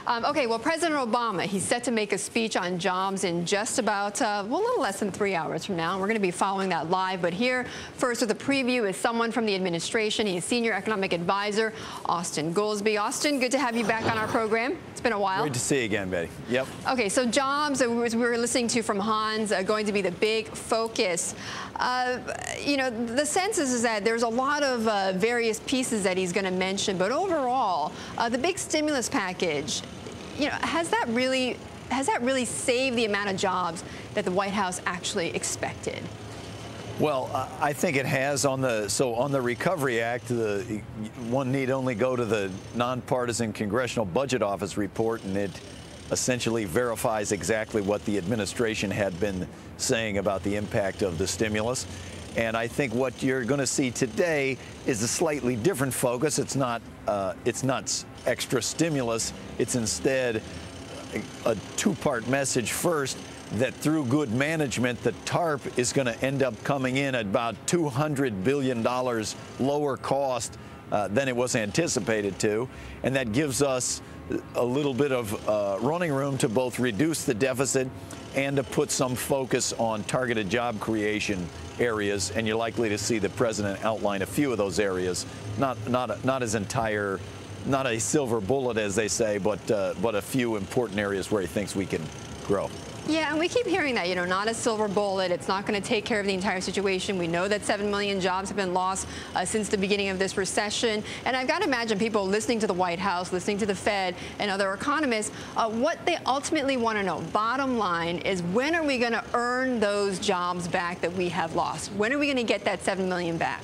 Okay, well, President Obama, he's set to make a speech on jobs in just about, well, a little less than 3 hours from now. We're going to be following that live. But here, first with a preview, is someone from the administration. He's Senior Economic Advisor, Austan Goolsbee. Austan, good to have you back on our program. It's been a while. Great to see you again, Betty. Yep. Okay, so jobs, as we were listening to from Hans, going to be the big focus. You know, the sense is that there's a lot of various pieces that he's going to mention, but overall, the big stimulus package, you know, has that really saved the amount of jobs that the White House actually expected? Well, I think it has. On the Recovery Act, one need only go to the nonpartisan Congressional Budget Office report, and it essentially verifies exactly what the administration had been saying about the impact of the stimulus. And I think what you're going to see today is a slightly different focus. It's not extra stimulus. It's instead a two-part message. First, that through good management, the TARP is going to end up coming in at about $200 billion lower cost than it was anticipated to. And that gives us a little bit of running room to both reduce the deficit and to put some focus on targeted job creation areas. And you're likely to see the president outline a few of those areas, not a silver bullet, as they say, but a few important areas where he thinks we can grow. Yeah, and we keep hearing that, you know, not a silver bullet. It's not going to take care of the entire situation. We know that 7 million jobs have been lost since the beginning of this recession. And I've got to imagine people listening to the White House, listening to the Fed and other economists, what they ultimately want to know, bottom line, is when are we going to earn those jobs back that we have lost? When are we going to get that 7 million back?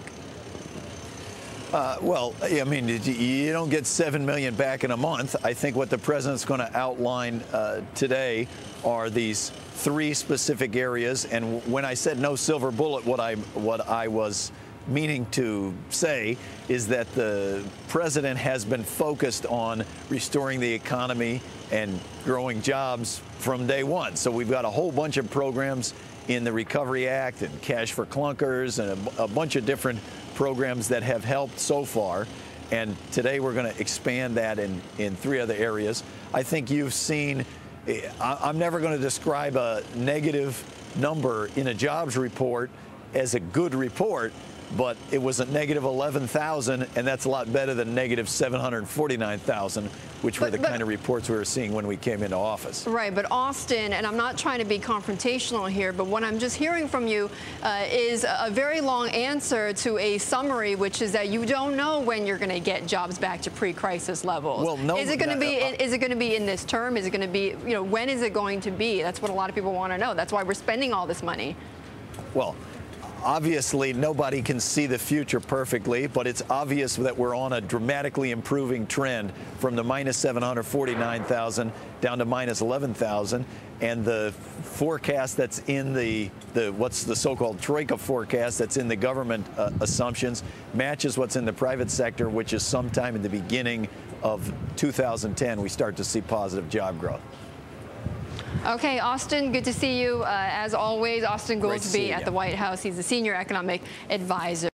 Well, I mean, you don't get 7 million back in a month. I think what the president's going to outline today are these three specific areas. And when I said no silver bullet, what I was meaning to say is that the president has been focused on restoring the economy and growing jobs from day one. So we've got a whole bunch of programs in the Recovery Act and Cash for Clunkers and a bunch of different programs that have helped so far. And today we're going to expand that in three other areas. I think you've seen, I'm never going to describe a negative number in a jobs report as a good report, but it was a negative 11,000, and that's a lot better than negative 749,000, which were the kind of reports we were seeing when we came into office. Right, but Austan, and I'm not trying to be confrontational here, but what I'm just hearing from you is a very long answer to a summary, which is that you don't know when you're going to get jobs back to pre-crisis levels. Well, no, is it going to be? Is it going to be in this term? Is it going to be? You know, when is it going to be? That's what a lot of people want to know. That's why we're spending all this money. Well, obviously, nobody can see the future perfectly, but it's obvious that we're on a dramatically improving trend from the minus 749,000 down to minus 11,000. And the forecast that's in what's the so-called Troika forecast that's in the government assumptions matches what's in the private sector, which is sometime in the beginning of 2010 we start to see positive job growth. Okay, Austan, good to see you. As always, Austan Goolsbee at the White House. He's the Senior Economic Advisor.